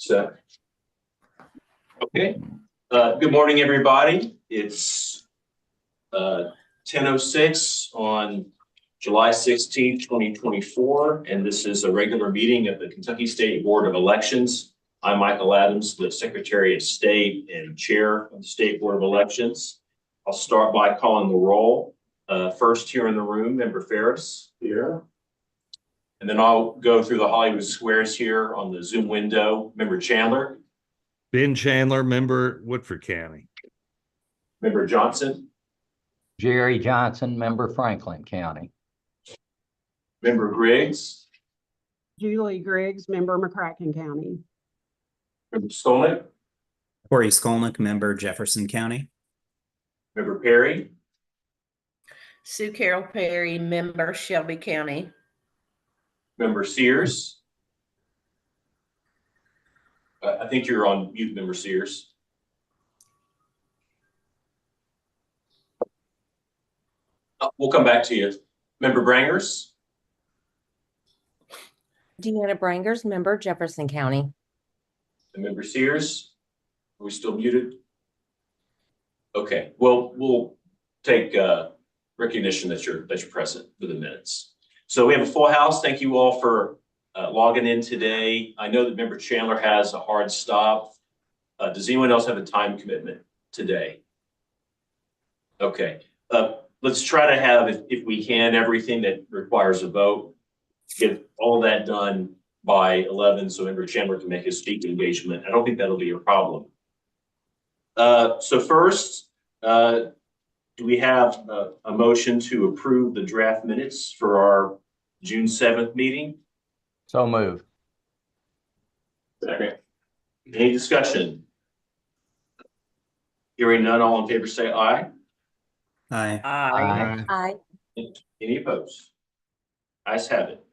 So, okay. Good morning, everybody. It's 10:06 on July 16th, 2024, and this is a regular meeting of the Kentucky State Board of Elections. I'm Michael Adams, the Secretary of State and Chair of the State Board of Elections. I'll start by calling the roll. First here in the room, Member Ferris. Here. And then I'll go through the Hollywood Squares here on the Zoom window. Member Chandler. Ben Chandler, member Woodford County. Member Johnson. Jerry Johnson, member Franklin County. Member Griggs. Julie Griggs, member McCracken County. Member Skolnick. Corey Skolnick, member Jefferson County. Member Perry. Sue Carol Perry, member Shelby County. Member Sears. I think you're on mute, Member Sears. We'll come back to you. Member Brangers. Deanna Brangers, member Jefferson County. And Member Sears. Are we still muted? Okay. Well, we'll take recognition that you're present for the minutes. So we have a full house. Thank you all for logging in today. I know that Member Chandler has a hard stop. Does anyone else have a time commitment today? Okay. Let's try to have, if we can, everything that requires a vote. Get all that done by 11 so Member Chandler can make his speaking engagement. I don't think that'll be a problem. So first, do we have a motion to approve the draft minutes for our June 7th meeting? So moved. Second. Any discussion? Hearing none, all in favor say aye. Aye. Aye. Aye. Any opposed? Ayes have it.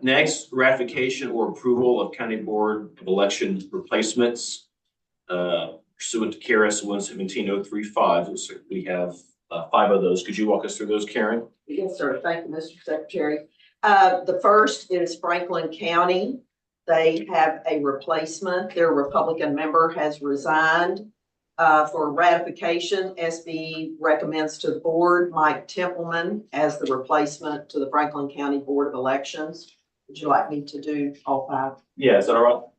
Next, ratification or approval of County Board of Election replacements. Pursuant to KRS 117035, we have 5 of those. Could you walk us through those, Karen? Yes, sir. Thank you, Mr. Secretary. The first is Franklin County. They have a replacement. Their Republican member has resigned. For ratification, SBE recommends to the board Mike Templeman as the replacement to the Franklin County Board of Elections. Would you like me to do all 5? Yeah, is that all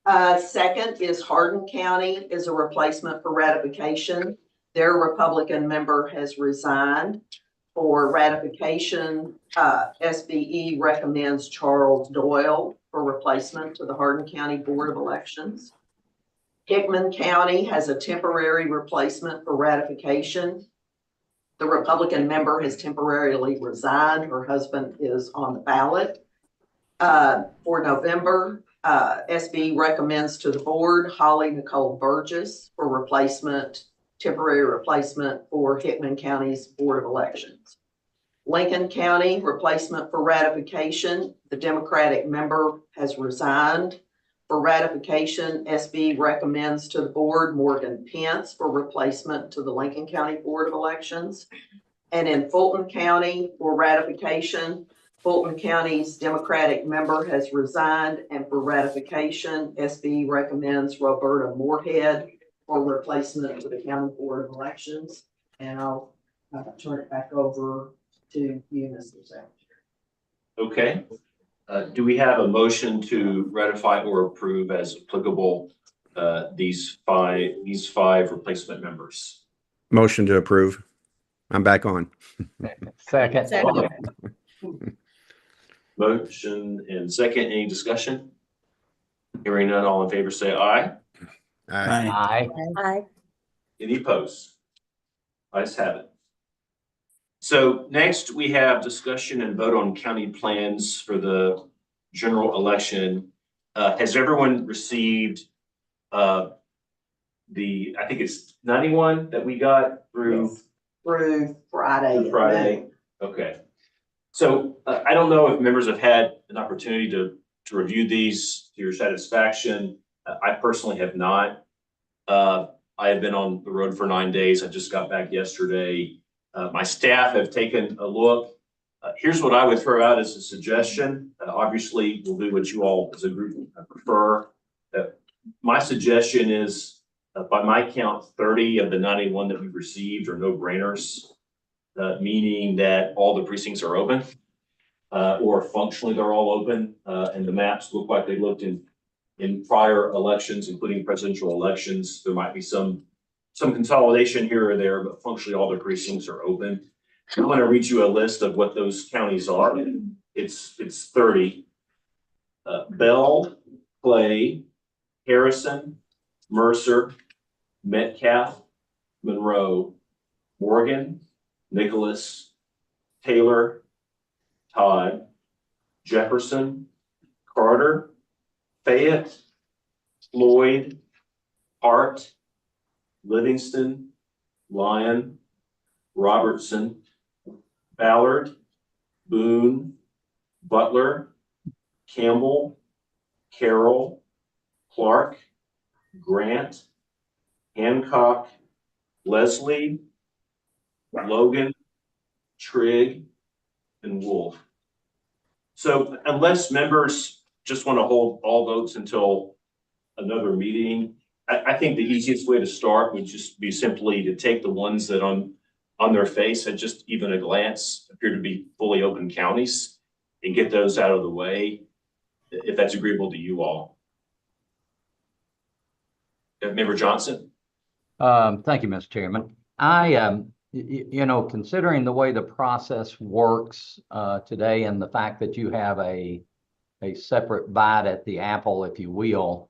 right? Second is Hardin County is a replacement for ratification. Their Republican member has resigned. For ratification, SBE recommends Charles Doyle for replacement to the Hardin County Board of Elections. Hickman County has a temporary replacement for ratification. The Republican member has temporarily resigned. Her husband is on the ballot. For November, SBE recommends to the board Holly Nicole Burgess for replacement, temporary replacement for Hickman County's Board of Elections. Lincoln County replacement for ratification. The Democratic member has resigned. For ratification, SBE recommends to the board Morgan Pence for replacement to the Lincoln County Board of Elections. And in Fulton County, for ratification, Fulton County's Democratic member has resigned, and for ratification, SBE recommends Roberta Moorhead for replacement to the County Board of Elections. And I'll turn it back over to you, Mr. Secretary. Okay. Do we have a motion to ratify or approve as applicable these five replacement members? Motion to approve. I'm back on. Second. Motion and second. Any discussion? Hearing none, all in favor say aye. Aye. Aye. Any opposed? Ayes have it. So next we have discussion and vote on county plans for the general election. Has everyone received I think it's 91 that we got through? Yes. Through Friday. Friday. Okay. So I don't know if members have had an opportunity to review these to your satisfaction. I personally have not. I have been on the road for 9 days. I just got back yesterday. My staff have taken a look Here's what I would throw out as a suggestion. Obviously, we'll do what you all as a group prefer. My suggestion is, by my count, 30 of the 91 that we've received are no-brainers, meaning that all the precincts are open, or functionally they're all open, and the maps look like they looked in prior elections, including presidential elections. There might be some consolidation here or there, but functionally all the precincts are open. I'm going to read you a list of what those counties are. It's 30. Bell, Clay, Harrison, Mercer, Metcalf, Monroe, Morgan, Nicholas, Taylor, Todd, Jefferson, Carter, Fayette, Floyd, Hart, Livingston, Lyon, Robertson, Ballard, Boone, Butler, Campbell, Carroll, Clark, Grant, Hancock, Leslie, Logan, Trigg, and Wolf. So unless members just want to hold all votes until another meeting, I think the easiest way to start would just be simply to take the ones that on their face at just even a glance appear to be fully open counties and get those out of the way, if that's agreeable to you all. Member Johnson? Thank you, Mr. Chairman. You know, considering the way the process works today and the fact that you have a separate bite at the apple, if you will,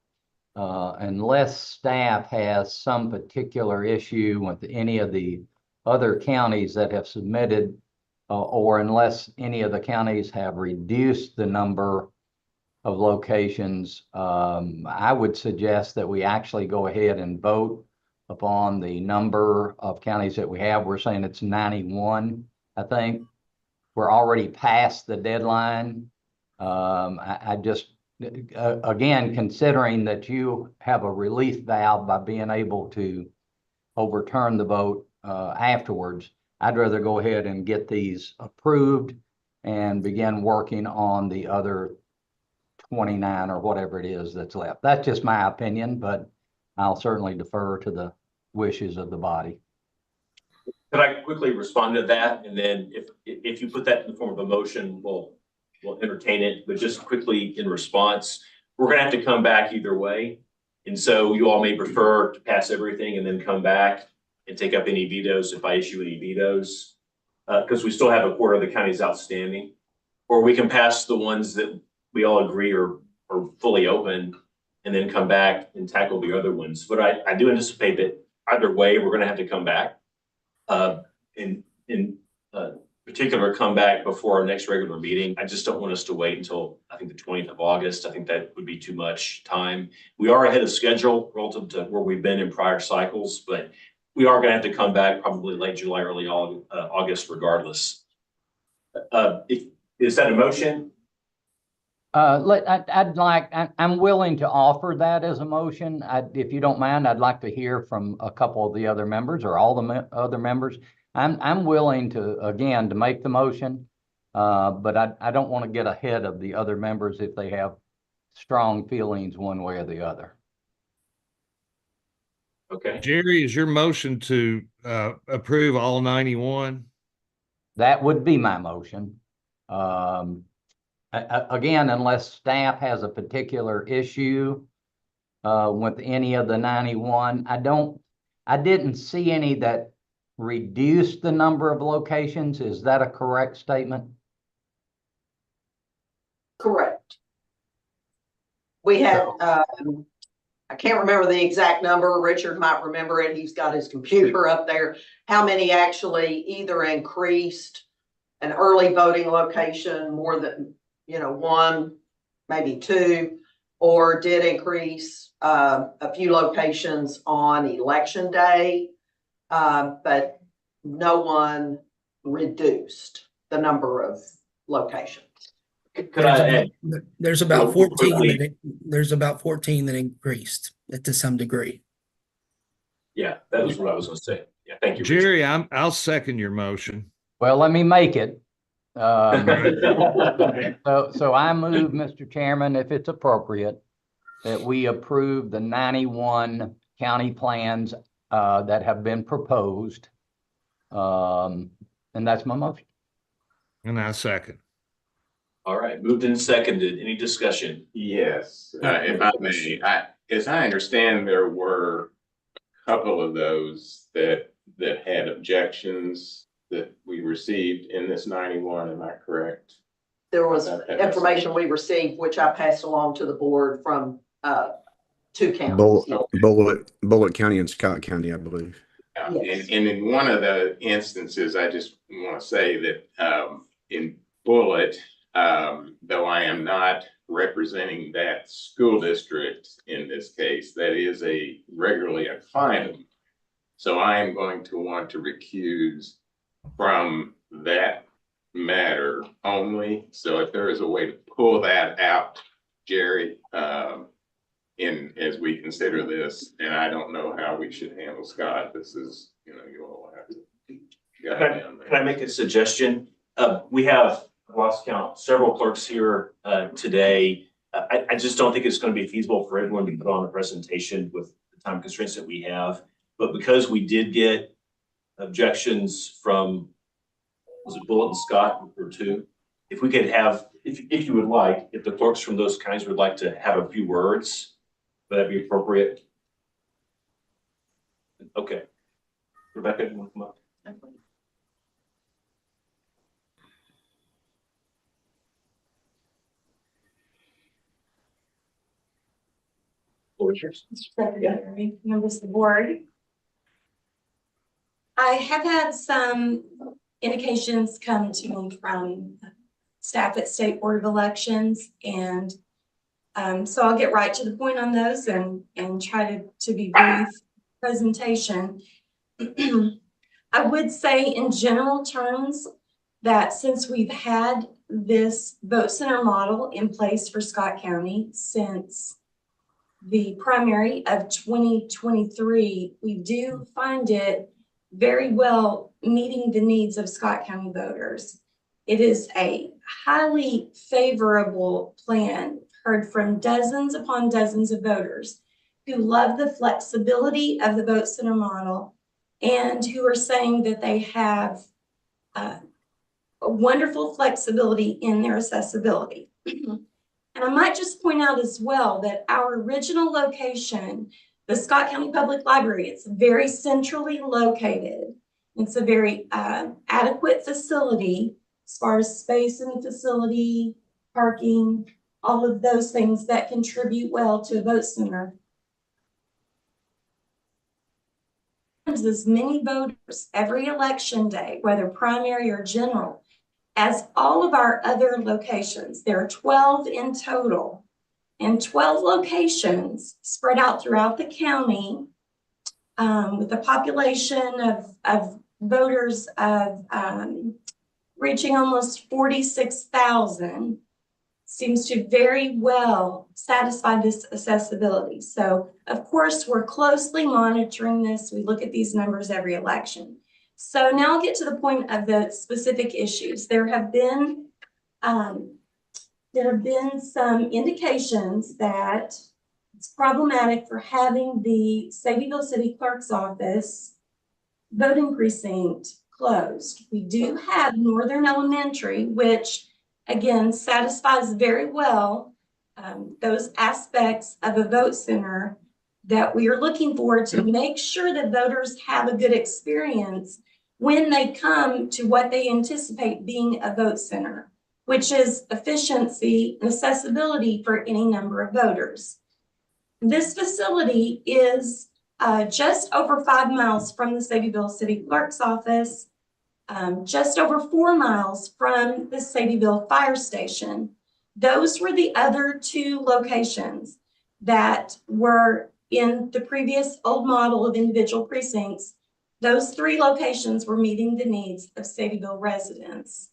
unless staff has some particular issue with any of the other counties that have submitted, or unless any of the counties have reduced the number of locations, I would suggest that we actually go ahead and vote upon the number of counties that we have. We're saying it's 91, I think. We're already past the deadline. I just, again, considering that you have a relief valve by being able to overturn the vote afterwards, I'd rather go ahead and get these approved and begin working on the other 29 or whatever it is that's left. That's just my opinion, but I'll certainly defer to the wishes of the body. Could I quickly respond to that? And then if you put that in the form of a motion, we'll entertain it. But just quickly in response, we're going to have to come back either way. And so you all may prefer to pass everything and then come back and take up any vetoes if I issue any vetoes, because we still have a quarter of the counties outstanding. Or we can pass the ones that we all agree are fully open and then come back and tackle the other ones. But I do anticipate that either way, we're going to have to come back. In particular, come back before our next regular meeting. I just don't want us to wait until, I think, the 20th of August. I think that would be too much time. We are ahead of schedule relative to where we've been in prior cycles, but we are going to have to come back probably late July, early August regardless. Is that a motion? I'm willing to offer that as a motion. If you don't mind, I'd like to hear from a couple of the other members or all the other members. I'm willing to, again, to make the motion, but I don't want to get ahead of the other members if they have strong feelings one way or the other. Okay. Jerry, is your motion to approve all 91? That would be my motion. Again, unless staff has a particular issue with any of the 91, I didn't see any that reduced the number of locations. Is that a correct statement? Correct. We had, I can't remember the exact number. Richard might remember it. He's got his computer up there. How many actually either increased an early voting location more than, one, maybe two, or did increase a few locations on election day, but no one reduced the number of locations. Could I add? There's about 14 quickly. there's about 14 that increased to some degree. Yeah, that was what I was going to say. Yeah, thank you, Jerry, I'll second your motion. Well, let me make it. So I move, Mr. Chairman, if it's appropriate, that we approve the 91 county plans that have been proposed. And that's my motion. And I second. All right, moved and seconded. Any discussion? Yes, if I may, as I understand, there were a couple of those that had objections that we received in this 91, am I correct? There was information we received, which I passed along to the board from two counties. Bullitt County and Scott County, I believe. Yes. And in one of the instances, I just want to say that in Bullitt, though I am not representing that school district in this case, that is regularly a client. So I am going to want to recuse from that matter only. So if there is a way to pull that out, Jerry, as we consider this, and I don't know how we should handle Scott. This is, you all have to guide down there. Can I make a suggestion? We have, I've lost count, several clerks here today. I just don't think it's going to be feasible for everyone to put on a presentation with the time constraints that we have. But because we did get objections from, was it Bullitt and Scott or two? If we could have, if you would like, if the clerks from those counties would like to have a few words, would that be appropriate? Okay. Rebecca, you want to come up? Secretary, members of the board. I have had some indications come to me from staff at State Board of Elections, and so I'll get right to the point on those and try to be brief presentation. I would say in general terms that since we've had this vote center model in place for Scott County since the primary of 2023, we do find it very well meeting the needs of Scott County voters. It is a highly favorable plan, heard from dozens upon dozens of voters who love the flexibility of the vote center model and who are saying that they have a wonderful flexibility in their accessibility. And I might just point out as well that our original location, the Scott County Public Library, it's very centrally located. It's a very adequate facility as far as space in the facility, parking, all of those things that contribute well to a vote center. As many voters every election day, whether primary or general, as all of our other locations. There are 12 in total, and 12 locations spread out throughout the county with a population of voters of reaching almost 46,000, seems to very well satisfy this accessibility. So of course, we're closely monitoring this. We look at these numbers every election. So now I'll get to the point of the specific issues. There have been some indications that it's problematic for having the Sadyville City Clerk's Office voting precinct closed. We do have Northern Elementary, which again satisfies very well those aspects of a vote center that we are looking for to make sure that voters have a good experience when they come to what they anticipate being a vote center, which is efficiency and accessibility for any number of voters. This facility is just over 5 miles from the Sadyville City Clerk's Office, just over 4 miles from the Sadyville Fire Station. Those were the other two locations that were in the previous old model of individual precincts. Those 3 locations were meeting the needs of Sadyville residents.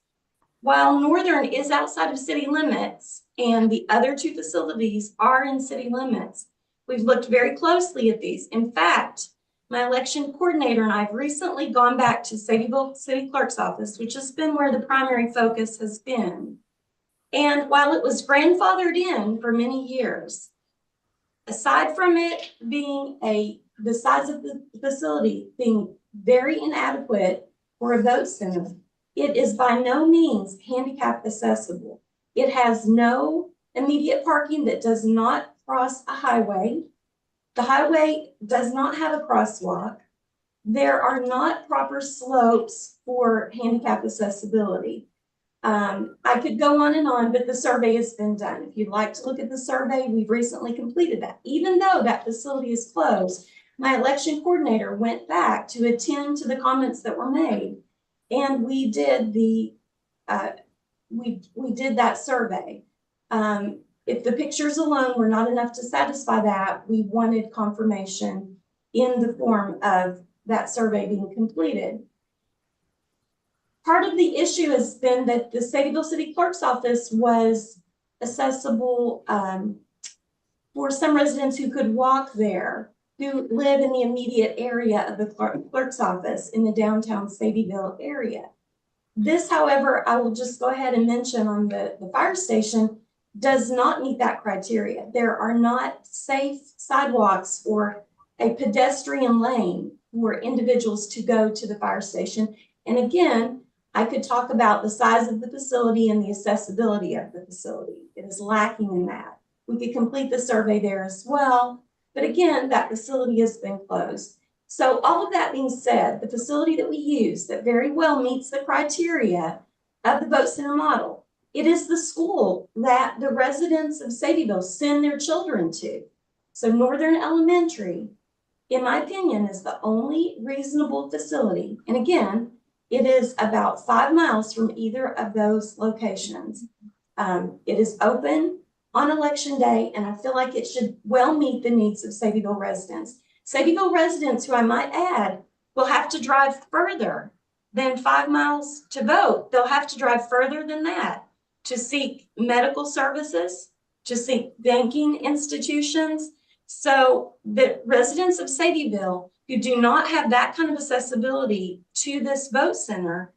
While Northern is outside of city limits and the other 2 facilities are in city limits, we've looked very closely at these. In fact, my election coordinator and I have recently gone back to Sadieville City Clerk's office, which has been where the primary focus has been. And while it was grandfathered in for many years, aside from it being the size of the facility being very inadequate for a vote center, it is by no means handicap accessible. It has no immediate parking that does not cross a highway. The highway does not have a crosswalk. There are not proper slopes for handicap accessibility. I could go on, but the survey has been done. If you'd like to look at the survey, we've recently completed that. Even though that facility is closed, my election coordinator went back to attend to the comments that were made, and we did we did that survey. If the pictures alone were not enough to satisfy that, we wanted confirmation in the form of that survey being completed. Part of the issue has been that the Sadieville City Clerk's office was accessible for some residents who could walk there, who live in the immediate area of the clerk's office in the downtown Sadieville area. This, however, I will just go ahead and mention on the fire station, does not meet that criteria. There are not safe sidewalks or a pedestrian lane for individuals to go to the fire station. And again, I could talk about the size of the facility and the accessibility of the facility. It is lacking in that. We could complete the survey there as well. But again, that facility has been closed. So all of that being said, the facility that we use that very well meets the criteria of the vote center model, it is the school that the residents of Sadieville send their children to. So Northern Elementary, in my opinion, is the only reasonable facility. And again, it is about 5 miles from either of those locations. It is open on election day, and I feel like it should well meet the needs of Sadieville residents. Sadieville residents, who I might add, will have to drive further than 5 miles to vote. They'll have to drive further than that to seek medical services, to seek banking institutions. So the residents of Sadieville who do not have that kind of accessibility to this vote center,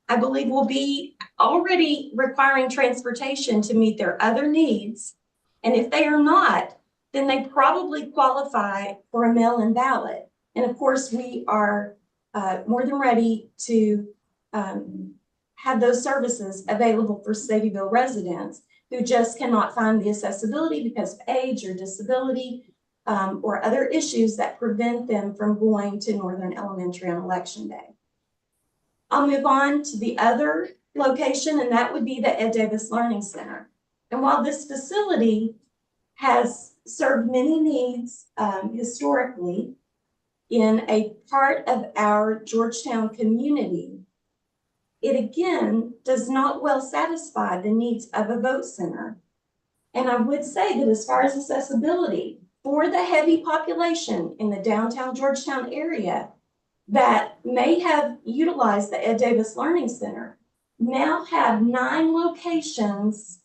I believe will be already requiring transportation to meet their other needs. And if they are not, then they probably qualify for a mail-in ballot. And of course, we are more than ready to have those services available for Sadieville residents who just cannot find the accessibility because of age or disability or other issues that prevent them from going to Northern Elementary on election day. I'll move on to the other location, and that would be the Ed Davis Learning Center. And while this facility has served many needs historically in a part of our Georgetown community, it again does not well satisfy the needs of a vote center. And I would say that as far as accessibility, for the heavy population in the downtown Georgetown area that may have utilized the Ed Davis Learning Center, now have 9 locations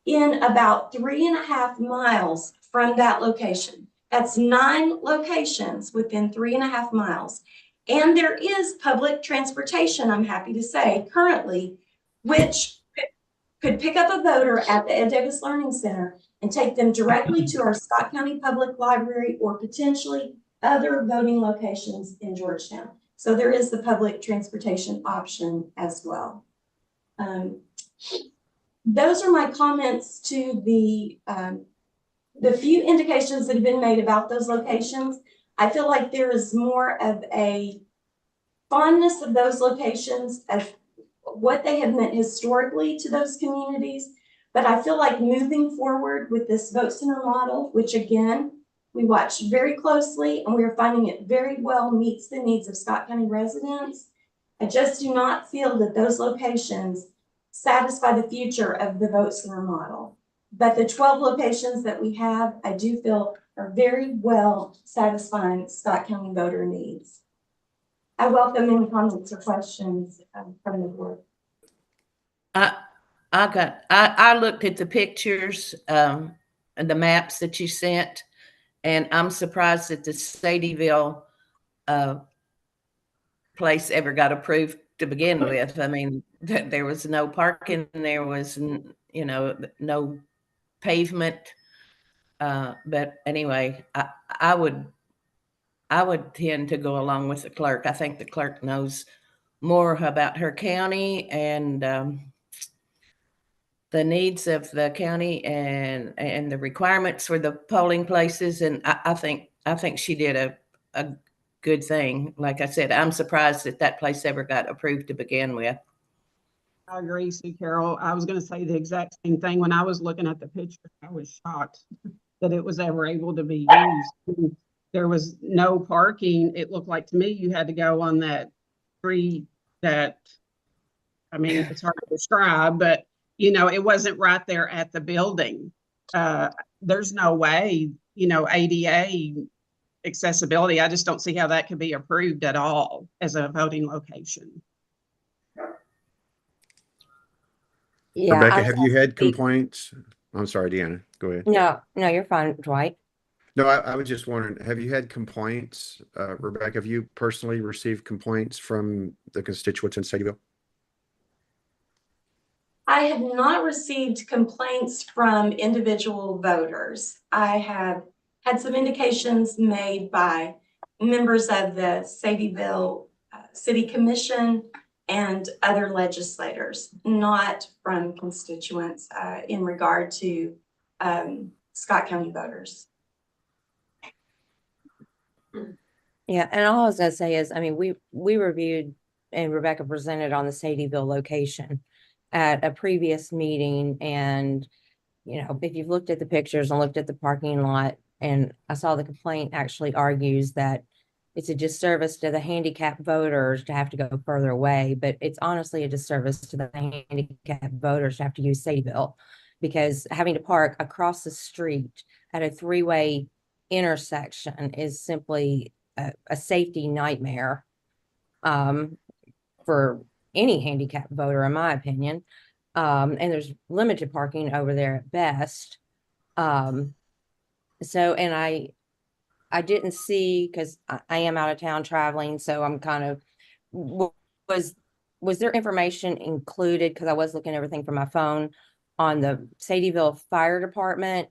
in about 3.5 miles from that location. That's 9 locations within 3.5 miles. And there is public transportation, I'm happy to say, currently, which could pick up a voter at the Ed Davis Learning Center and take them directly to our Scott County Public Library or potentially other voting locations in Georgetown. So there is the public transportation option as well. Those are my comments to the few indications that have been made about those locations. I feel like there is more of a fondness of those locations as what they have meant historically to those communities. But I feel like moving forward with this vote center model, which again, we watch very closely and we are finding it very well meets the needs of Scott County residents. I just do not feel that those locations satisfy the future of the vote center model. But the 12 locations that we have, I do feel are very well satisfying Scott County voter needs. I welcome any comments or questions from the board. I looked at the pictures and the maps that you sent, and I'm surprised that the Sadieville place ever got approved to begin with. I mean, there was no parking, there was, no pavement. But anyway, I would tend to go along with the clerk. I think the clerk knows more about her county and the needs of the county and the requirements for the polling places. And I think she did a good thing. Like I said, I'm surprised that place ever got approved to begin with. I agree, Sue Carol. I was gonna say the exact same thing. When I was looking at the picture, I was shocked that it was ever able to be used. There was no parking. It looked like to me you had to go on that street that, I mean, it's hard to describe, but it wasn't right there at the building. There's no way, ADA accessibility, I just don't see how that could be approved at all as a voting location. Yeah. Rebecca, have you had complaints? I'm sorry, Deanna, go ahead. No, you're fine, Dwight. No, I was just wondering, have you had complaints? Rebecca, have you personally received complaints from the constituents in Sadieville? I have not received complaints from individual voters. I have had some indications made by members of the Sadieville City Commission and other legislators, not from constituents in regard to Scott County voters. Yeah, and all I was gonna say is, I mean, we reviewed and Rebecca presented on the Sadieville location at a previous meeting, and if you've looked at the pictures and looked at the parking lot, and I saw the complaint actually argues that it's a disservice to the handicapped voters to have to go further away, but it's honestly a disservice to the handicapped voters to have to use Sadieville, because having to park across the street at a three-way intersection is simply a safety nightmare for any handicapped voter, in my opinion. And there's limited parking over there at best. And I didn't see, because I am out of town traveling, so I'm kind of, was there information included, because I was looking at everything from my phone, on the Sadieville Fire Department?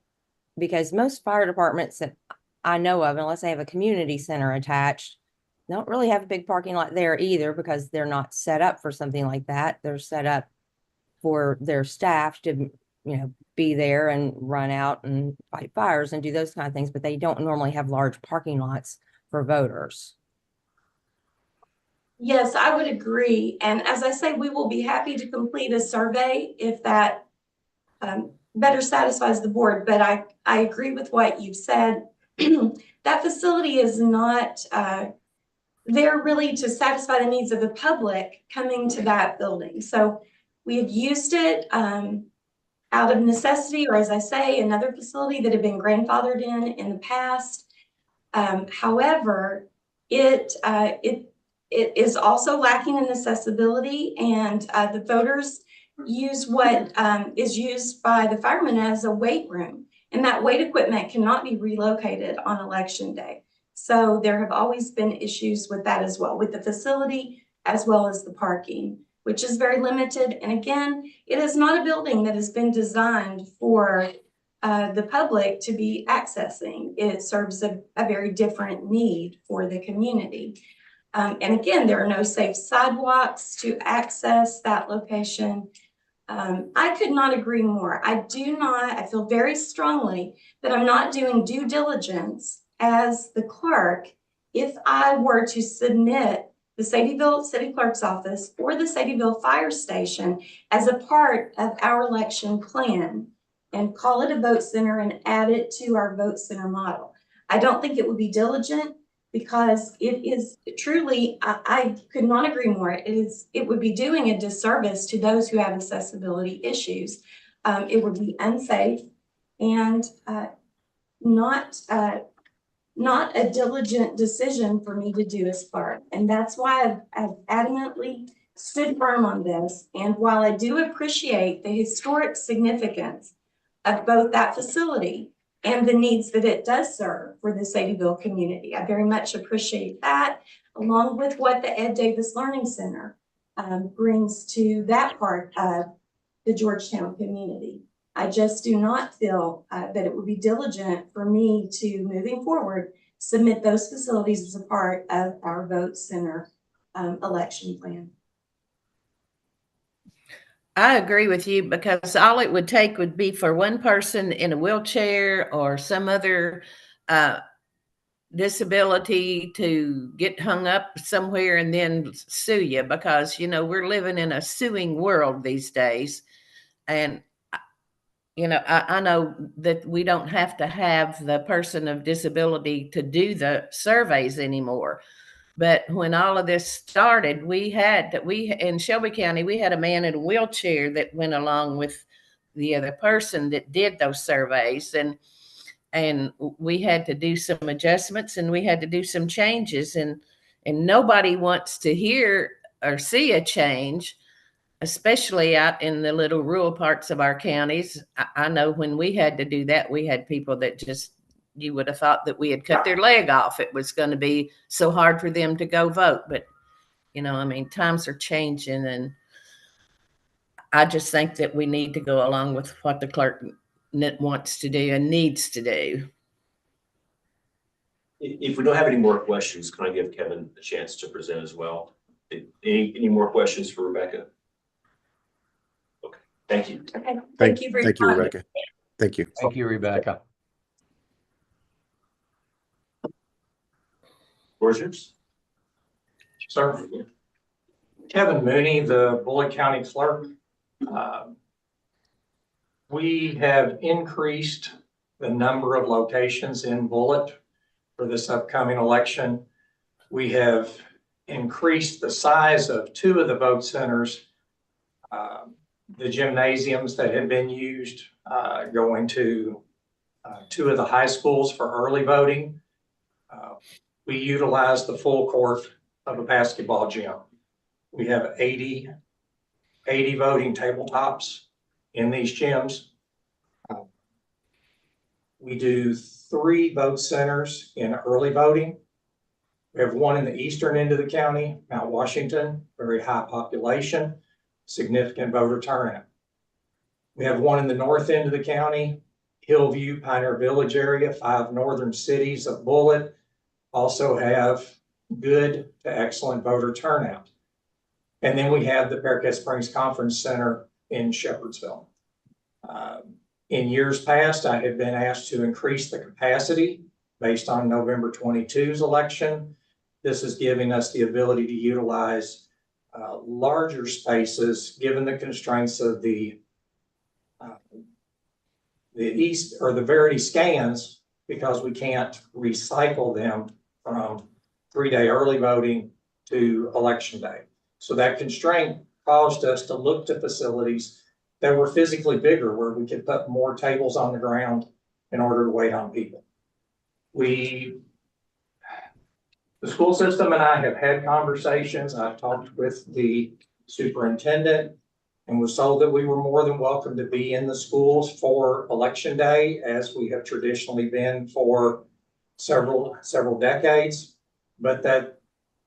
Because most fire departments that I know of, unless they have a community center attached, don't really have a big parking lot there either, because they're not set up for something like that. They're set up for their staff to, be there and run out and fight fires and do those kind of things, but they don't normally have large parking lots for voters. Yes, I would agree. And as I say, we will be happy to complete a survey if that better satisfies the board. But I agree with what you've said. That facility is not there really to satisfy the needs of the public coming to that building. So we have used it out of necessity, or as I say, another facility that had been grandfathered in the past. However, it is also lacking in accessibility, and the voters use what is used by the firemen as a weight room, and that weight equipment cannot be relocated on election day. So there have always been issues with that as well, with the facility as well as the parking, which is very limited. And again, it is not a building that has been designed for the public to be accessing. It serves a very different need for the community. And again, there are no safe sidewalks to access that location. I could not agree more. I feel very strongly that I'm not doing due diligence as the clerk if I were to submit the Sadieville City Clerk's Office or the Sadieville Fire Station as a part of our election plan and call it a vote center and add it to our vote center model. I don't think it would be diligent, because it is truly, I could not agree more. It would be doing a disservice to those who have accessibility issues. It would be unsafe and not a diligent decision for me to do as clerk. And that's why I've adamantly stood firm on this. And while I do appreciate the historic significance of both that facility and the needs that it does serve for the Sadieville community. I very much appreciate that, along with what the Ed Davis Learning Center brings to that part of the Georgetown community. I just do not feel that it would be diligent for me to, moving forward, submit those facilities as a part of our vote center election plan. I agree with you, because all it would take would be for one person in a wheelchair or some other disability to get hung up somewhere and then sue you, because, you know, we're living in a suing world these days. And, you know, I know that we don't have to have the person of disability to do the surveys anymore. But when all of this started, we in Shelby County, we had a man in a wheelchair that went along with the other person that did those surveys. And we had to do some adjustments, and we had to do some changes, and nobody wants to hear or see a change, especially out in the little rural parts of our counties. I know when we had to do that, we had people that just, you would have thought that we had cut their leg off. It was going to be so hard for them to go vote. But, you know, I mean, times are changing, and I just think that we need to go along with what the clerk wants to do and needs to do. If we don't have any more questions, can I give Kevin a chance to present as well? Any more questions for Rebecca? Okay, thank you. Okay, thank you very much. Thank you, Rebecca. Thank you. Thank you, Rebecca. Where's yours? Sir, Kevin Mooney, the Bullitt County Clerk. We have increased the number of locations in Bullitt for this upcoming election. We have increased the size of 2 of the vote centers. The gymnasiums that have been used go into 2 of the high schools for early voting. We utilize the full court of a basketball gym. We have 80 voting tabletops in these gyms. We do 3 vote centers in early voting. We have 1 in the eastern end of the county, Mount Washington, very high population, significant voter turnout. We have 1 in the north end of the county, Hillview, Pioneer Village area, 5 northern cities of Bullitt also have good to excellent voter turnout. And then we have the Bearcat Springs Conference Center in Shepherdsville. In years past, I have been asked to increase the capacity based on November 22's election. This is giving us the ability to utilize larger spaces given the constraints of the East or the Verity scans, because we can't recycle them from 3-day early voting to election day. So that constraint caused us to look to facilities that were physically bigger, where we could put more tables on the ground in order to wait on people. The school system and I have had conversations. I've talked with the superintendent and was told that we were more than welcome to be in the schools for election day, as we have traditionally been for several decades, but that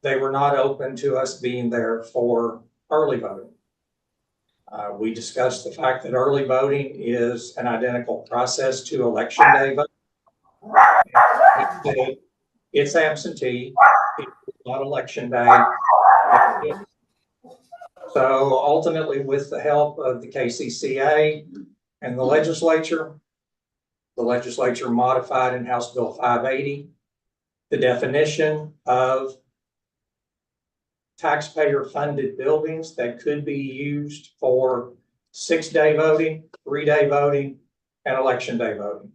they were not open to us being there for early voting. We discussed the fact that early voting is an identical process to election day voting. It's absentee, it's not election day. So ultimately, with the help of the KCCA and the legislature modified in House Bill 580 the definition of taxpayer-funded buildings that could be used for 6-day voting, 3-day voting, and election day voting.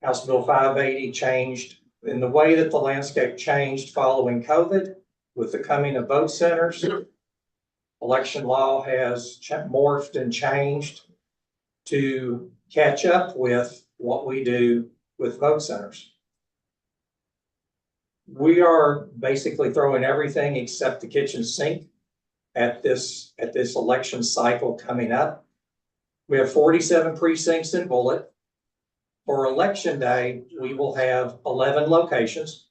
House Bill 580 changed in the way that the landscape changed following COVID with the coming of vote centers. Election law has morphed and changed to catch up with what we do with vote centers. We are basically throwing everything except the kitchen sink at this election cycle coming up. We have 47 precincts in Bullitt. For election day, we will have 11 locations.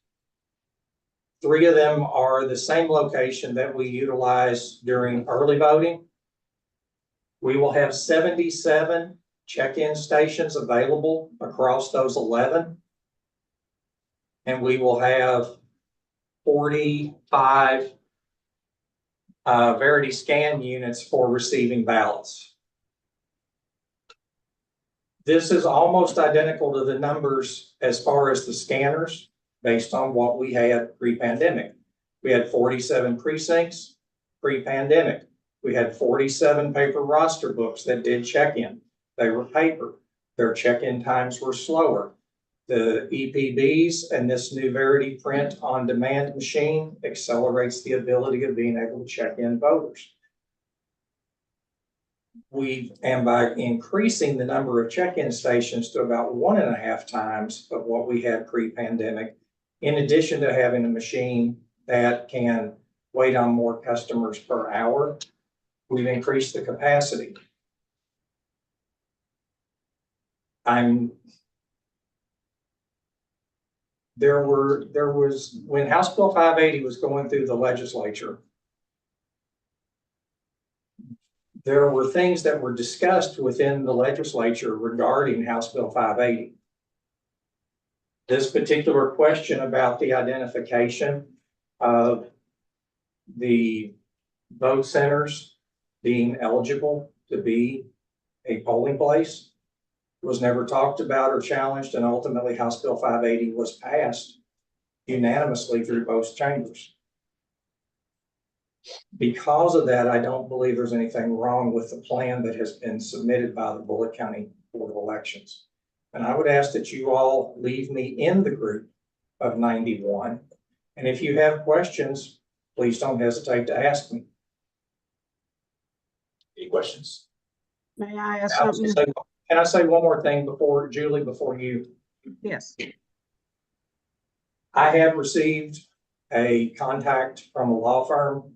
3 of them are the same location that we utilize during early voting. We will have 77 check-in stations available across those 11. And we will have 45 Verity scan units for receiving ballots. This is almost identical to the numbers as far as the scanners based on what we had pre-pandemic. We had 47 precincts pre-pandemic. We had 47 paper roster books that did check-in. They were paper. Their check-in times were slower. The EPBs and this new Verity print on demand machine accelerates the ability of being able to check in voters. And by increasing the number of check-in stations to about 1.5 times of what we had pre-pandemic, in addition to having a machine that can wait on more customers per hour, we've increased the capacity. When House Bill 580 was going through the legislature, there were things that were discussed within the legislature regarding House Bill 580. This particular question about the identification of the vote centers being eligible to be a polling place was never talked about or challenged, and ultimately House Bill 580 was passed unanimously through both chambers. Because of that, I don't believe there's anything wrong with the plan that has been submitted by the Bullitt County Board of Elections. And I would ask that you all leave me in the group of 91. And if you have questions, please don't hesitate to ask me. Any questions? May I ask something? Can I say one more thing before, Julie, before you? Yes. I have received a contact from a law firm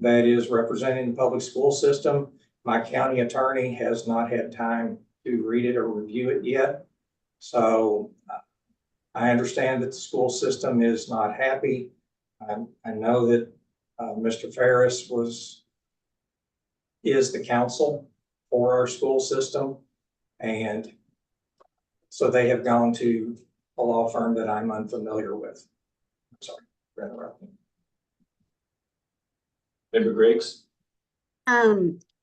that is representing the public school system. My county attorney has not had time to read it or review it yet. So I understand that the school system is not happy. I know that Mr. Ferris is the counsel for our school system. And so they have gone to a law firm that I'm unfamiliar with. I'm sorry for interrupting. Member Griggs?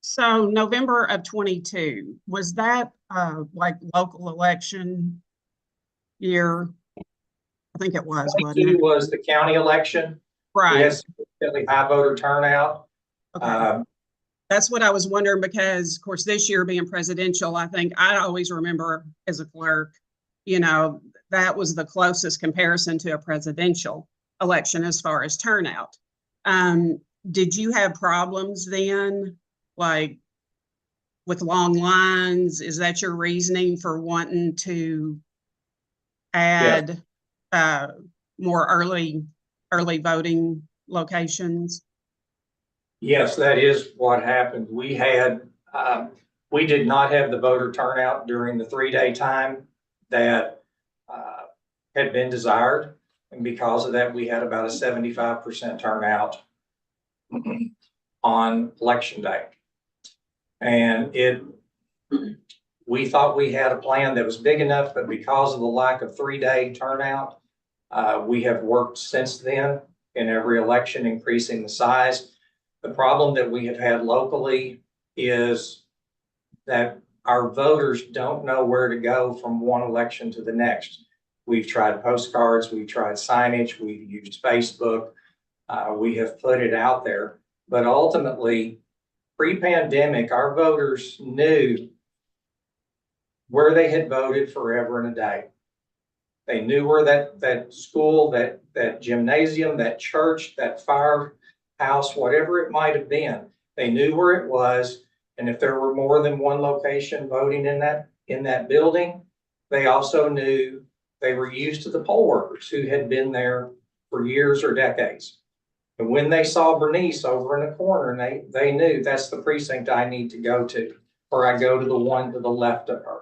So November of 22, was that like local election year? I think it was, wasn't 22 it? was the county election. Right. We had significantly high voter turnout. Okay. That's what I was wondering because, of course, this year being presidential, I think I always remember as a clerk, you know, that was the closest comparison to a presidential election as far as turnout. Did you have problems then, like with long lines? Is that your reasoning for wanting to add more early voting locations? Yes, that is what happened. We did not have the voter turnout during the 3-day time that had been desired. And because of that, we had about a 75% turnout on election day. And we thought we had a plan that was big enough, but because of the lack of 3-day turnout, we have worked since then in every election, increasing the size. The problem that we have had locally is that our voters don't know where to go from one election to the next. We've tried postcards, we've tried signage, we've used Facebook, we have put it out there. But ultimately, pre-pandemic, our voters knew where they had voted forever and a day. They knew where that school, that gymnasium, that church, that firehouse, whatever it might have been, they knew where it was. And if there were more than one location voting in that building, they also knew they were used to the poll workers who had been there for years or decades. And when they saw Bernice over in the corner, they knew that's the precinct I need to go to, or I go to the one to the left of her.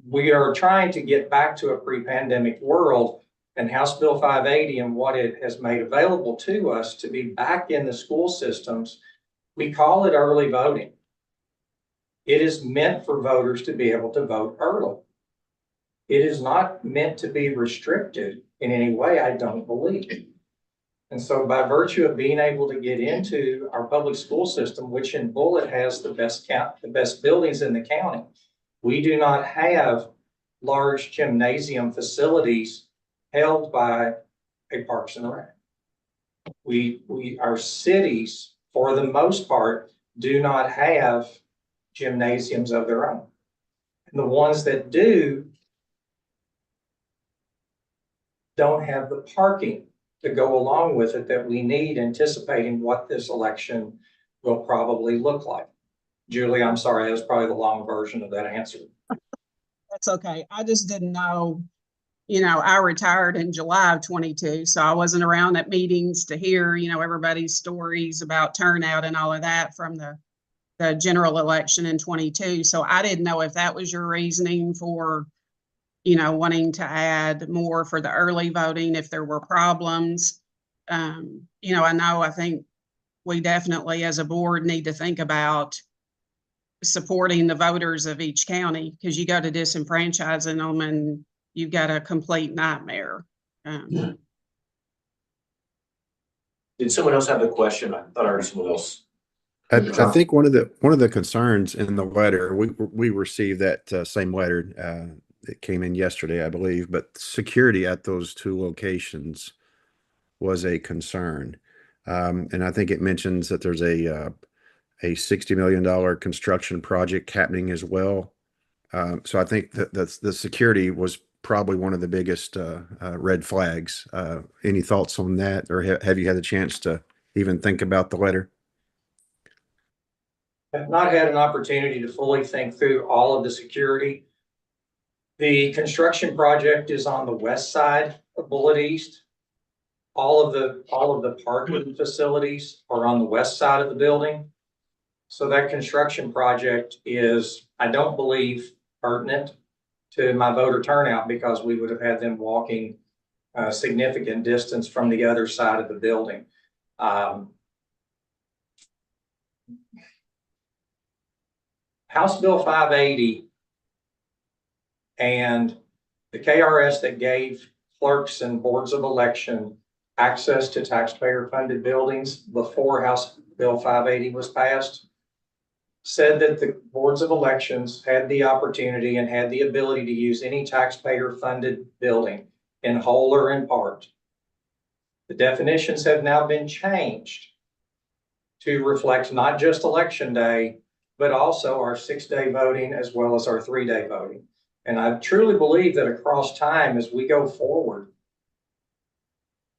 we are trying to get back to a pre-pandemic world, and House Bill 580 and what it has made available to us to be back in the school systems, we call it early voting. It is meant for voters to be able to vote early. It is not meant to be restricted in any way, I don't believe. And so by virtue of being able to get into our public school system, which in Bullitt has the best buildings in the county, we do not have large gymnasium facilities held by a Parks and Rec. Our cities, for the most part, do not have gymnasiums of their own. And the ones that do don't have the parking to go along with it that we need, anticipating what this election will probably look like. Julie, I'm sorry, that was probably the long version of that answer. That's okay. I just didn't know, you know, I retired in July of 22, so I wasn't around at meetings to hear, you know, everybody's stories about turnout and all of that from the general election in 22. So I didn't know if that was your reasoning for, you know, wanting to add more for the early voting, if there were problems. You know, I think we definitely as a board need to think about supporting the voters of each county, because you go to disenfranchising them and you've got a complete nightmare. Did someone else have a question? I thought I heard someone else. I think one of the concerns in the letter, we received that same letter that came in yesterday, I believe, but security at those two locations was a concern. And I think it mentions that there's a $60 million construction project happening as well. So I think that the security was probably one of the biggest red flags. Any thoughts on that, or have you had a chance to even think about the letter? I've not had an opportunity to fully think through all of the security. The construction project is on the west side of Bullitt East. All of the parking facilities are on the west side of the building. So that construction project is, I don't believe, pertinent to my voter turnout, because we would have had them walking a significant distance from the other side of the building. House Bill 580 and the KRS that gave clerks and boards of election access to taxpayer-funded buildings before House Bill 580 was passed said that the boards of elections had the opportunity and had the ability to use any taxpayer-funded building in whole or in part. The definitions have now been changed to reflect not just election day, but also our 6-day voting as well as our 3-day voting. And I truly believe that across time, as we go forward,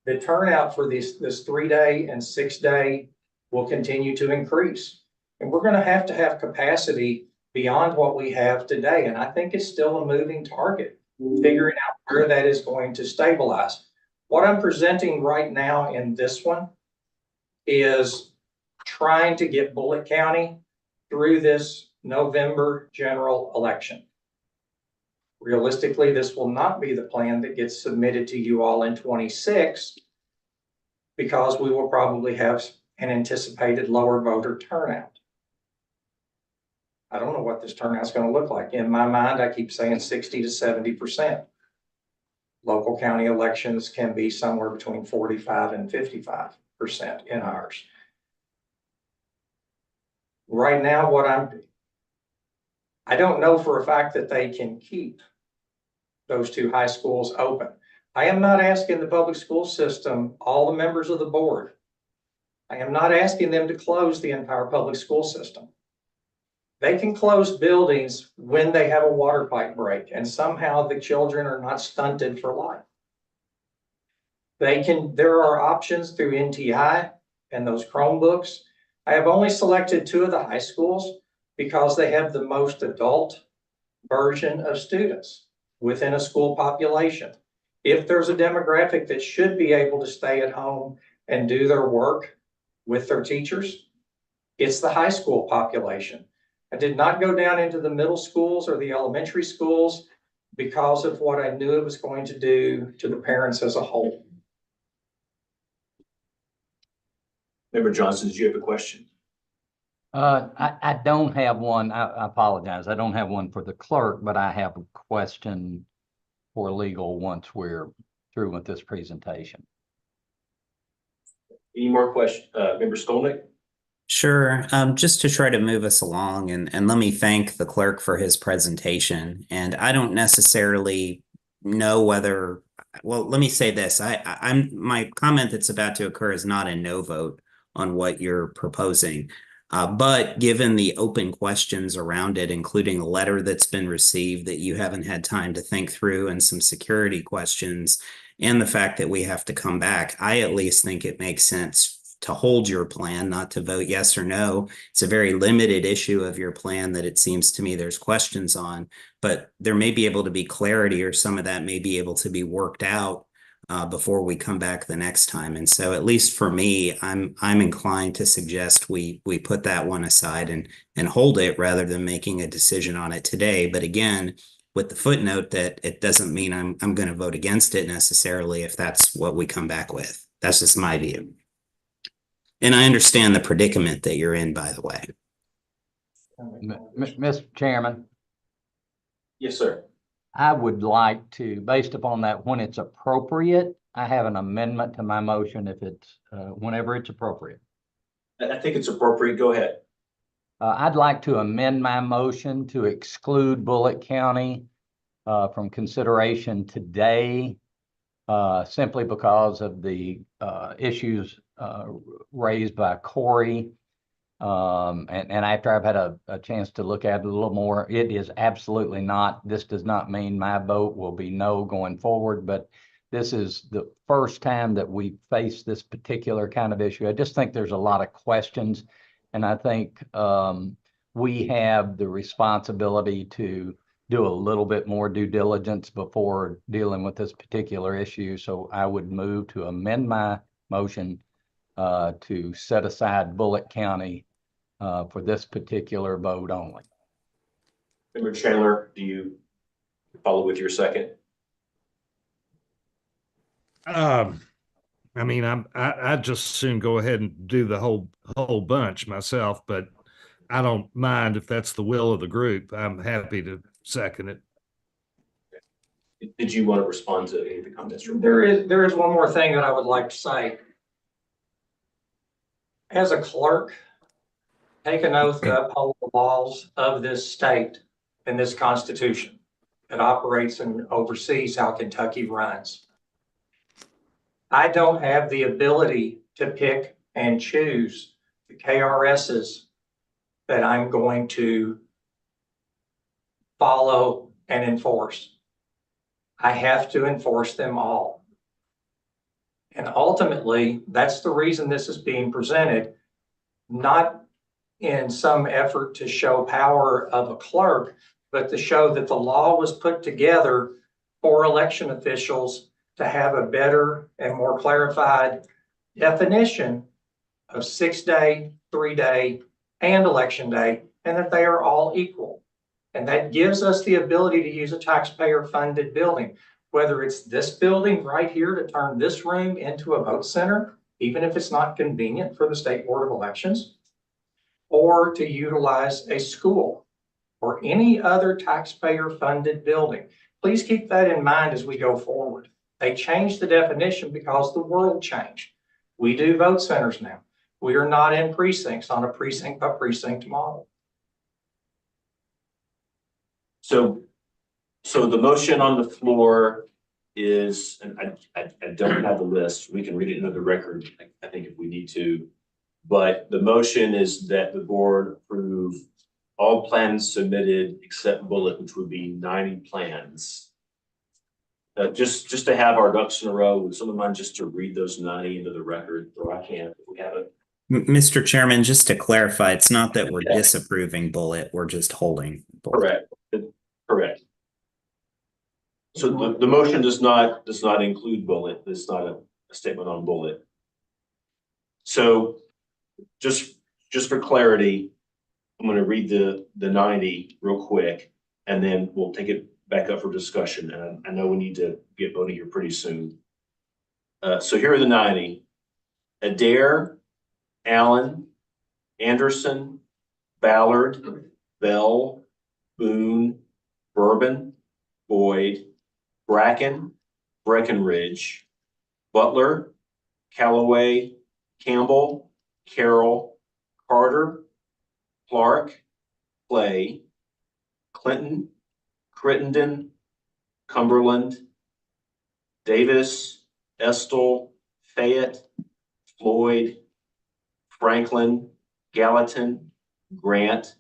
the turnout for this 3-day and 6-day will continue to increase. And we're going to have capacity beyond what we have today. And I think it's still a moving target, figuring out where that is going to stabilize. What I'm presenting right now in this one is trying to get Bullitt County through this November general election. Realistically, this will not be the plan that gets submitted to you all in 26, because we will probably have an anticipated lower voter turnout. I don't know what this turnout is going to look like. In my mind, I keep saying 60 to 70%. Local county elections can be somewhere between 45 and 55% in ours. Right now, I don't know for a fact that they can keep those two high schools open. I am not asking the public school system, all the members of the board, I am not asking them to close the entire public school system. They can close buildings when they have a water pipe break and somehow the children are not stunted for life. There are options through NTI and those Chromebooks. I have only selected 2 of the high schools because they have the most adult version of students within a school population. If there's a demographic that should be able to stay at home and do their work with their teachers, it's the high school population. I did not go down into the middle schools or the elementary schools because of what I knew it was going to do to the parents as a whole. Member Johnson, did you have a question? I don't have one. I apologize. I don't have one for the clerk, but I have a question for legal once we're through with this presentation. Any more questions? Member Skolnick? Sure. Just to try to move us along, and let me thank the clerk for his presentation. And I don't necessarily know whether, well, let me say this. I'm my comment that's about to occur is not a no vote on what you're proposing. But given the open questions around it, including a letter that's been received that you haven't had time to think through and some security questions, and the fact that we have to come back, I at least think it makes sense to hold your plan, not to vote yes or no. It's a very limited issue of your plan that it seems to me there's questions on, but there may be able to be clarity, or some of that may be able to be worked out before we come back the next time. And so at least for me, I'm inclined to suggest we put that one aside and hold it rather than making a decision on it today. But again, with the footnote that it doesn't mean I'm going to vote against it necessarily if that's what we come back with. That's just my view. And I understand the predicament that you're in, by the way. Mr. Chairman, Yes, sir. I would like to, based upon that, when it's appropriate, I have an amendment to my motion if it's, whenever it's appropriate. I think it's appropriate. Go ahead. I'd like to amend my motion to exclude Bullitt County from consideration today, simply because of the issues raised by Corey. And after I've had a chance to look at it a little more, it is absolutely not, this does not mean my vote will be no going forward, but this is the first time that we face this particular kind of issue. I just think there's a lot of questions, and I think we have the responsibility to do a little bit more due diligence before dealing with this particular issue. So I would move to amend my motion to set aside Bullitt County for this particular vote only. Member Chandler, do you follow with your second? I mean, I'd just soon go ahead and do the whole bunch myself, but I don't mind if that's the will of the group. I'm happy to second it. Did you want to respond to any of the comments? There is one more thing that I would like to say. As a clerk, take an oath to uphold the laws of this state and this Constitution that operates and oversees how Kentucky runs. I don't have the ability to pick and choose the KRSs that I'm going to follow and enforce. I have to enforce them all. And ultimately, that's the reason this is being presented, not in some effort to show power of a clerk, but to show that the law was put together for election officials to have a better and more clarified definition of 6-day, 3-day, and election day, and that they are all equal. And that gives us the ability to use a taxpayer-funded building, whether it's this building right here to turn this room into a vote center, even if it's not convenient for the State Board of Elections, or to utilize a school or any other taxpayer-funded building. Please keep that in mind as we go forward. They changed the definition because the world changed. We do vote centers now. We are not in precincts on a precinct by precinct model. So the motion on the floor is, and I don't have the list. We can read it into the record, I think, if we need to. But the motion is that the board approve all plans submitted except Bullitt, which would be 90 plans. Just to have our ducks in a row, would someone mind just to read those 90 into the record, or I can if we have it? Mr. Chairman, just to clarify, it's not that we're disapproving Bullitt, we're just holding Bullitt. Correct. So the motion does not include Bullitt. It's not a statement on Bullitt. So just for clarity, I'm going to read the 90 real quick, and then we'll take it back up for discussion. And I know we need to get voting here pretty soon. So here are the 90. Adair, Allen, Anderson, Ballard, Bell, Boone, Bourbon, Boyd, Bracken, Breckenridge, Butler, Callaway, Campbell, Carroll, Carter, Clark, Clay, Clinton, Crittenden, Cumberland, Davis, Estill, Fayette, Floyd, Franklin, Gallatin, Grant,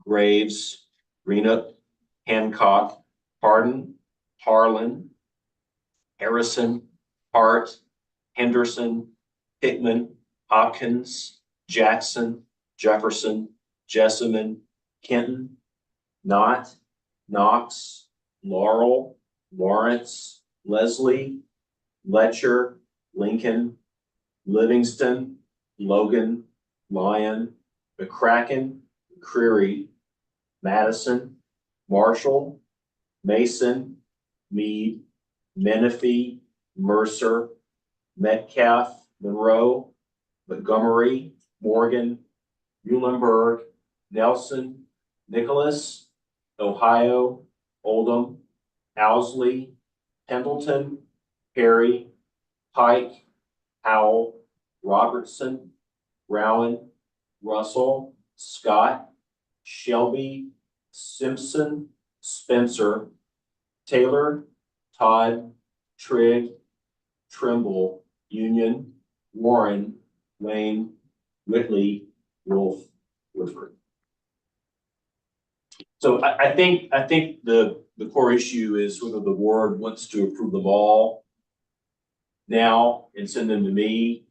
Graves, Greenock, Hancock, Hardin, Harlan, Harrison, Hart, Henderson, Hickman, Hopkins, Jackson, Jefferson, Jessamine, Kenton, Knott, Knox, Laurel, Lawrence, Leslie, Letcher, Lincoln, Livingston, Logan, Lyon, McCracken, Creary, Madison, Marshall, Mason, Meade, Menifee, Mercer, Metcalf, Monroe, Montgomery, Morgan, Muhlenberg, Nelson, Nicholas, Ohio, Oldham, Owsley, Pendleton, Perry, Pike, Howell, Robertson, Rowan, Russell, Scott, Shelby, Simpson, Spencer, Taylor, Todd, Trigg, Trimble, Union, Warren, Wayne, Whitley, Wolf, Woodford. So I think the core issue is whether the board wants to approve them all now and send them to me,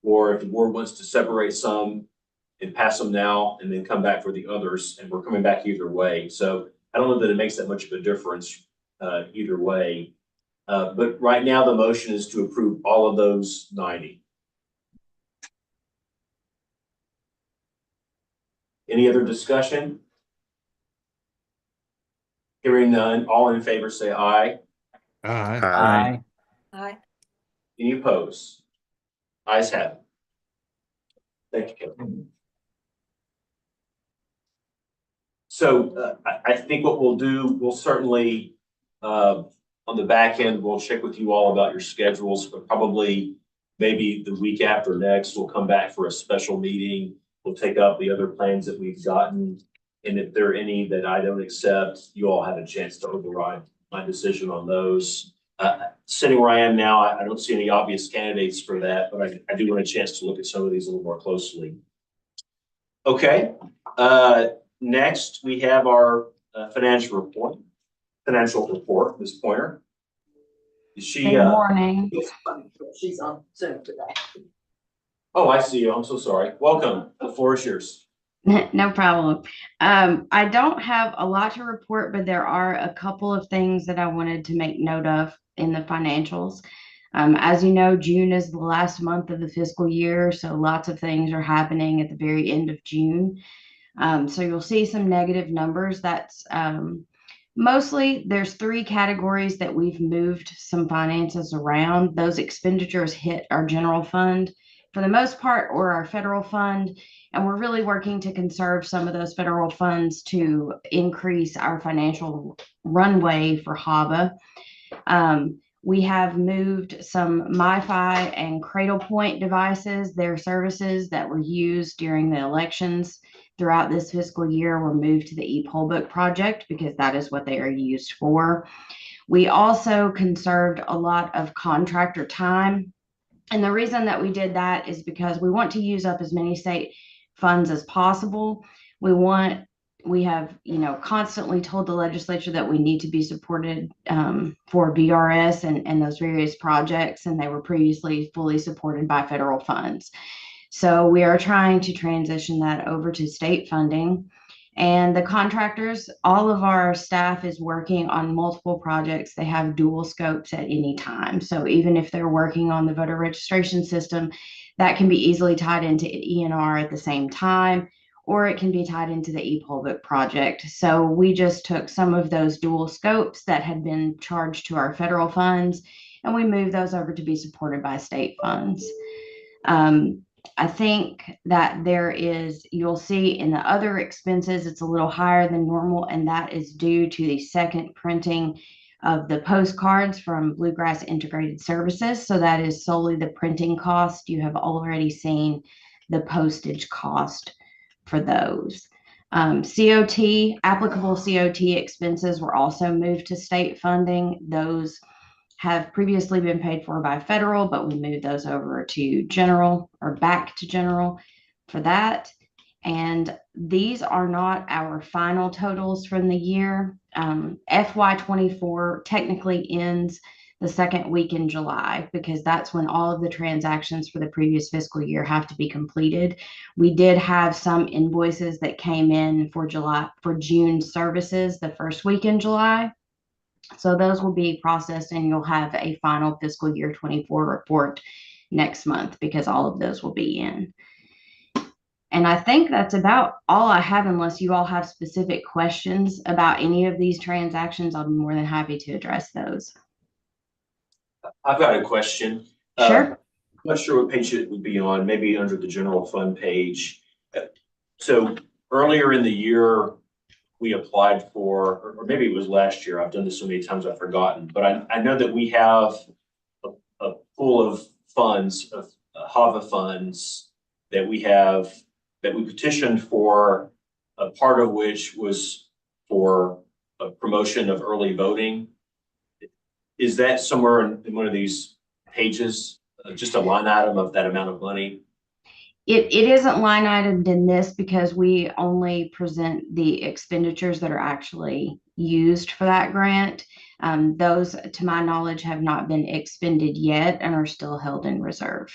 or if the board wants to separate some and pass them now and then come back for the others, and we're coming back either way. So I don't know that it makes that much of a difference either way. But right now the motion is to approve all of those 90. Any other discussion? Hearing none, all in favor say aye. Aye. Aye. Any opposed? Ayes have it. Thank you, Kevin. So I think what we'll do, we'll certainly, on the back end, we'll check with you all about your schedules, but probably maybe the week after next, we'll come back for a special meeting. We'll take up the other plans that we've gotten. And if there are any that I don't accept, you all have a chance to override my decision on those. Sitting where I am now, I don't see any obvious candidates for that, but I do want a chance to look at some of these a little more closely. Okay. Next, we have our financial report. Ms. Pointer. Is she? Good morning. She's on Zoom today. Oh, I see you. I'm so sorry. Welcome. The floor is yours. No problem. I don't have a lot to report, but there are a couple of things that I wanted to make note of in the financials. As you know, June is the last month of the fiscal year, so lots of things are happening at the very end of June. So you'll see some negative numbers. That's mostly there's 3 categories that we've moved some finances around. Those expenditures hit our general fund for the most part, or our federal fund. And we're really working to conserve some of those federal funds to increase our financial runway for HABA. We have moved some MiFi and Cradlepoint devices, their services that were used during the elections throughout this fiscal year were moved to the ePollbook project because that is what they are used for. We also conserved a lot of contractor time. And the reason that we did that is because we want to use up as many state funds as possible. We have, constantly told the legislature that we need to be supported for VRS and those various projects, and they were previously fully supported by federal funds. So we are trying to transition that over to state funding. And the contractors, all of our staff is working on multiple projects. They have dual scopes at any time. So even if they're working on the voter registration system, that can be easily tied into ENR at the same time, or it can be tied into the e-pollbook project. So we just took some of those dual scopes that had been charged to our federal funds, and we moved those over to be supported by state funds. I think that you'll see in the other expenses, it's a little higher than normal, and that is due to the second printing of the postcards from Bluegrass Integrated Services. So that is solely the printing cost. You have already seen the postage cost for those. Applicable COT expenses were also moved to state funding. Those have previously been paid for by federal, but we moved those over to general, or back to general for that. And these are not our final totals from the year. FY24 technically ends the second week in July, because that's when all of the transactions for the previous fiscal year have to be completed. We did have some invoices that came in for June services the first week in July. So those will be processed, and you'll have a final fiscal year 24 report next month, because all of those will be in. And I think that's about all I have, unless you all have specific questions about any of these transactions. I'll be more than happy to address those. I've got a question. Sure. I'm not sure what page it would be on, maybe under the general fund page. So earlier in the year, we applied for, or maybe it was last year, I've done this so many times I've forgotten, but I know that we have a pool of funds, of HAVA funds that we petitioned for, a part of which was for a promotion of early voting. Is that somewhere in one of these pages, just a line item of that amount of money? It isn't line itemed in this, because we only present the expenditures that are actually used for that grant. Those, to my knowledge, have not been expended yet and are still held in reserve.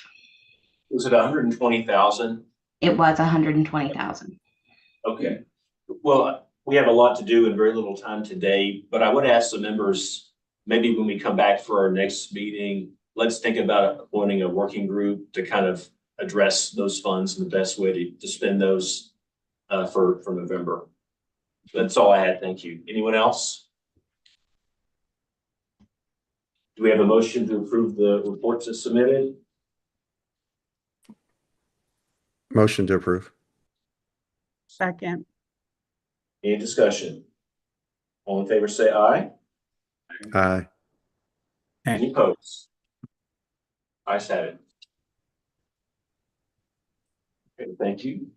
Was it 120,000? It was 120,000. Okay. Well, we have a lot to do and very little time today, but I would ask the members, maybe when we come back for our next meeting, let's think about appointing a working group to kind of address those funds and the best way to spend those for November. That's all I had. Thank you. Anyone else? Do we have a motion to approve the reports as submitted? Motion to approve. Second. Any discussion? All in favor, say aye. Aye. Any opposed? Ayes have it. Okay, thank you.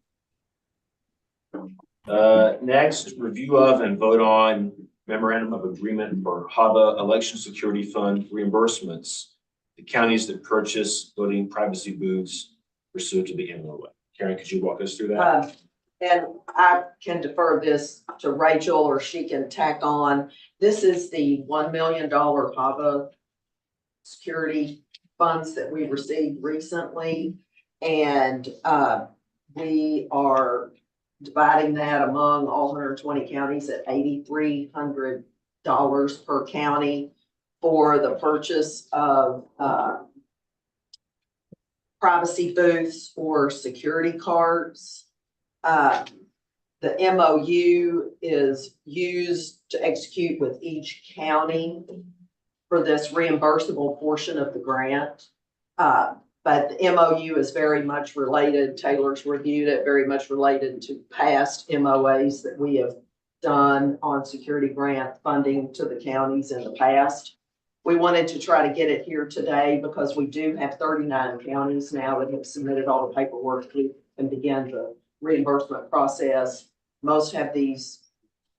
Next, review of and vote on memorandum of agreement for HAVA election security fund reimbursements. The counties that purchase voting privacy booths pursuant to the MOA. Karen, could you walk us through that? And I can defer this to Rachel, or she can tack on. This is the $1 million HAVA security funds that we received recently. And we are dividing that among all 120 counties at $8,300 per county for the purchase of privacy booths or security cards. The MOU is used to execute with each county for this reimbursable portion of the grant. But the MOU is very much related, Taylor's reviewed it, very much related to past MOAs that we have done on security grant funding to the counties in the past. We wanted to try to get it here today because we do have 39 counties now that have submitted all the paperwork to and begin the reimbursement process. Most have these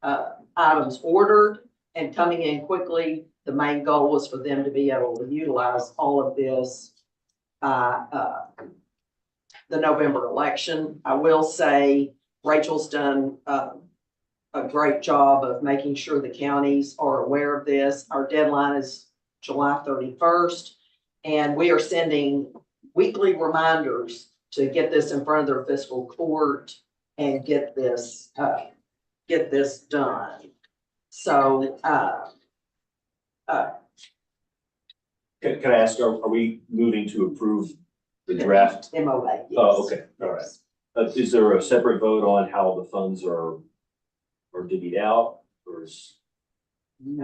items ordered and coming in quickly. The main goal was for them to be able to utilize all of this the November election. I will say Rachel's done a great job of making sure the counties are aware of this. Our deadline is July 31st, and we are sending weekly reminders to get this in front of their fiscal court and get this done. So Can I ask, are we moving to approve the draft? MOA, yes. Oh, okay, all right. Is there a separate vote on how the funds are divvied out, or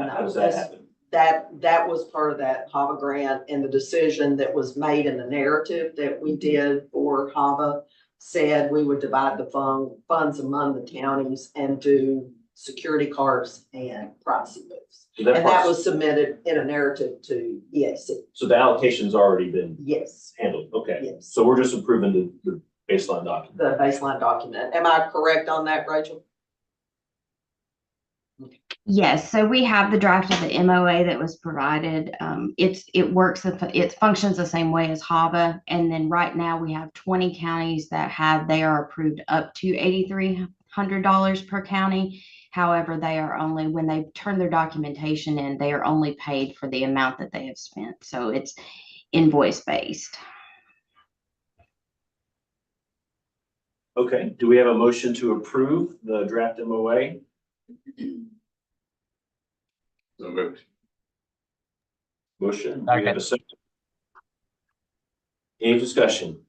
how does that happen? That was part of that HAVA grant, and the decision that was made in the narrative that we did for HAVA said we would divide the funds among the counties and do security cards and privacy booths. So that And part's- that was submitted in a narrative to EAC. So the allocation's already been Yes, handled, okay. yes, So we're just approving the baseline document. the baseline document. Am I correct on that, Rachel? Yes, so we have the draft of the MOA that was provided. It functions the same way as HAVA. And then right now we have 20 counties they are approved up to $8,300 per county. However, they are only, when they turn their documentation in, they are only paid for the amount that they have spent. So it's invoice based. Okay, do we have a motion to approve the draft MOA? So moved. Motion, do we have a second? Any discussion?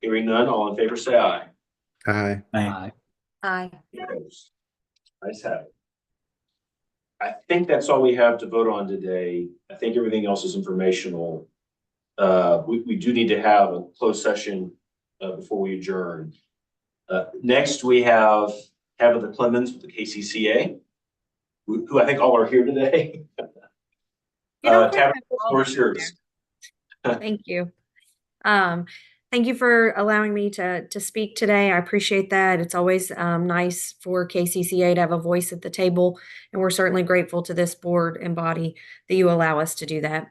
Hearing none, all in favor say aye. Aye. Aye. Aye. Opposed? Ayes have it. I think that's all we have to vote on today. I think everything else is informational. We do need to have a closed session before we adjourn. Next, we have Tabitha Clemens with the KCCA, who I think all are here today. Tabitha, the floor is yours. Thank you. Thank you for allowing me to speak today. I appreciate that. It's always nice for KCCA to have a voice at the table, and we're certainly grateful to this board and body that you allow us to do that.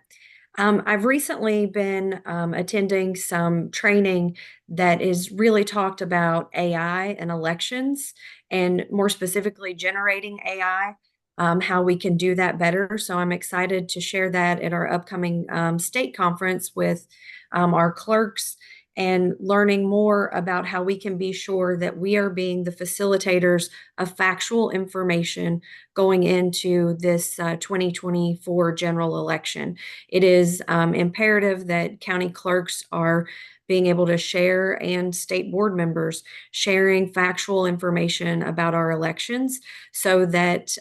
I've recently been attending some training that is really talked about AI and elections, and more specifically generating AI, how we can do that better. So I'm excited to share that at our upcoming state conference with our clerks, and learning more about how we can be sure that we are being the facilitators of factual information going into this 2024 general election. It is imperative that county clerks are being able to share, and state board members sharing factual information about our elections, so that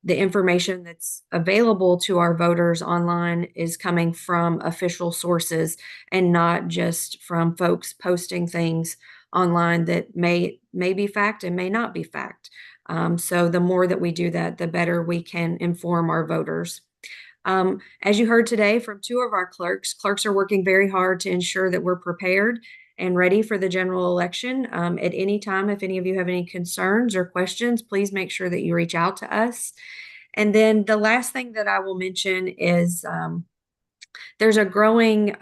the information that's available to our voters online is coming from official sources and not just from folks posting things online that may be fact and may not be fact. So the more that we do that, the better we can inform our voters. As you heard today from two of our clerks are working very hard to ensure that we're prepared and ready for the general election. At any time, if any of you have any concerns or questions, please make sure that you reach out to us. And then the last thing that I will mention is there's a growing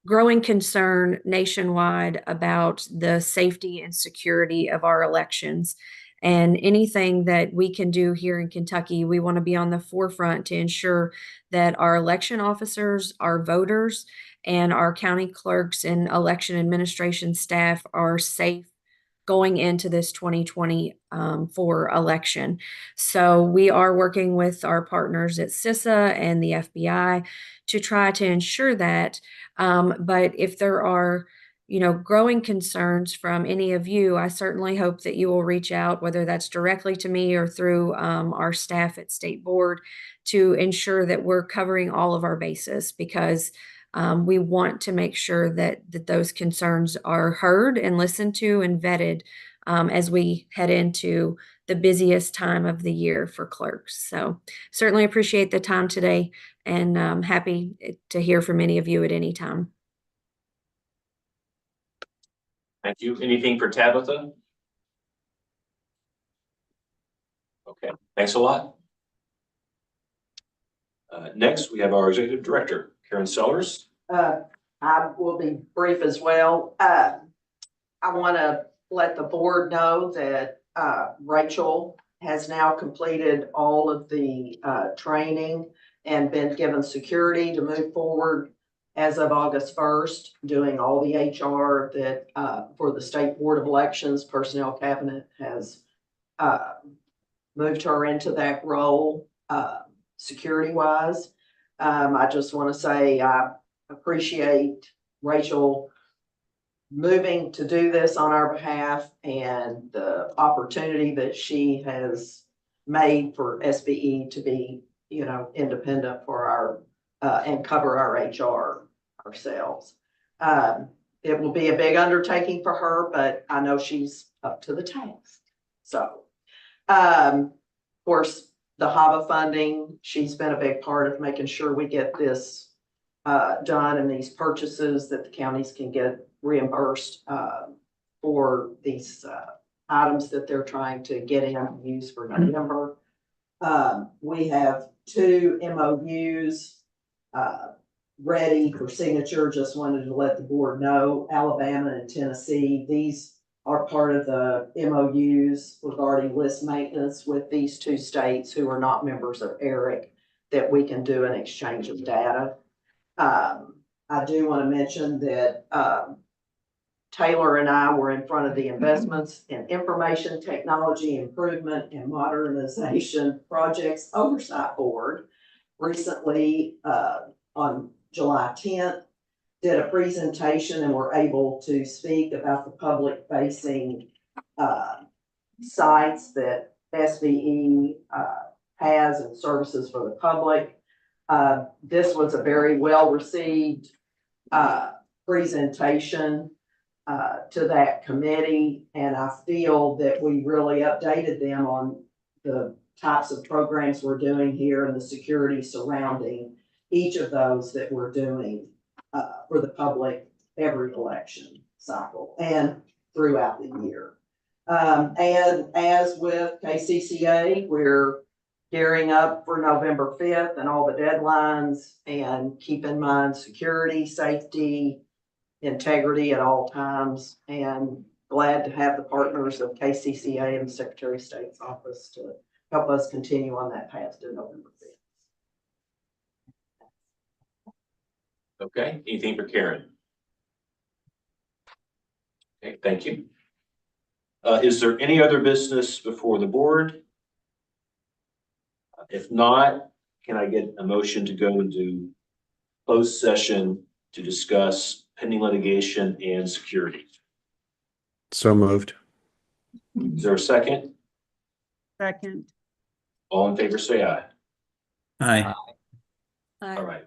concern nationwide about the safety and security of our elections. And anything that we can do here in Kentucky, we want to be on the forefront to ensure that our election officers, our voters, and our county clerks and election administration staff are safe going into this 2024 election. So we are working with our partners at CISA and the FBI to try to ensure that. But if there are growing concerns from any of you, I certainly hope that you will reach out, whether that's directly to me or through our staff at State Board, to ensure that we're covering all of our bases, because we want to make sure that those concerns are heard and listened to and vetted as we head into the busiest time of the year for clerks. So certainly appreciate the time today, and happy to hear from any of you at any time. Thank you. Anything for Tabitha? Okay, thanks a lot. Next, we have our Executive Director, Karen Sellers. I will be brief as well. I want to let the board know that Rachel has now completed all of the training and been given security to move forward as of August 1st, doing all the HR that for the State Board of Elections. Personnel Cabinet has moved her into that role security-wise. I just want to say I appreciate Rachel moving to do this on our behalf and the opportunity that she has made for SBE to be, independent for our, and cover our HR ourselves. It will be a big undertaking for her, but I know she's up to the task. So, of course, the HAVA funding, she's been a big part of making sure we get this done and these purchases that the counties can get reimbursed for these items that they're trying to get in and use for November. We have 2 MOUs ready for signature. Just wanted to let the board know, Alabama and Tennessee, these are part of the MOUs regarding list maintenance with these 2 states who are not members of ERIC, that we can do an exchange of data. I do want to mention that Taylor and I were in front of the Investments in Information Technology Improvement and Modernization Projects Oversight Board recently on July 10th, did a presentation and were able to speak about the public facing sites that SBE has and services for the public. This was a very well received presentation to that committee, and I feel that we really updated them on the types of programs we're doing here and the security surrounding each of those that we're doing for the public every election cycle and throughout the year. And as with KCCA, we're gearing up for November 5th and all the deadlines, and keep in mind security, safety, integrity at all times, and glad to have the partners of KCCA and the Secretary of State's office to help us continue on that path to November 5th. Okay, anything for Karen? Okay, thank you. Is there any other business before the board? If not, can I get a motion to go into closed session to discuss pending litigation and security? So moved. Is there a second? Second. All in favor, say aye. Aye. All right.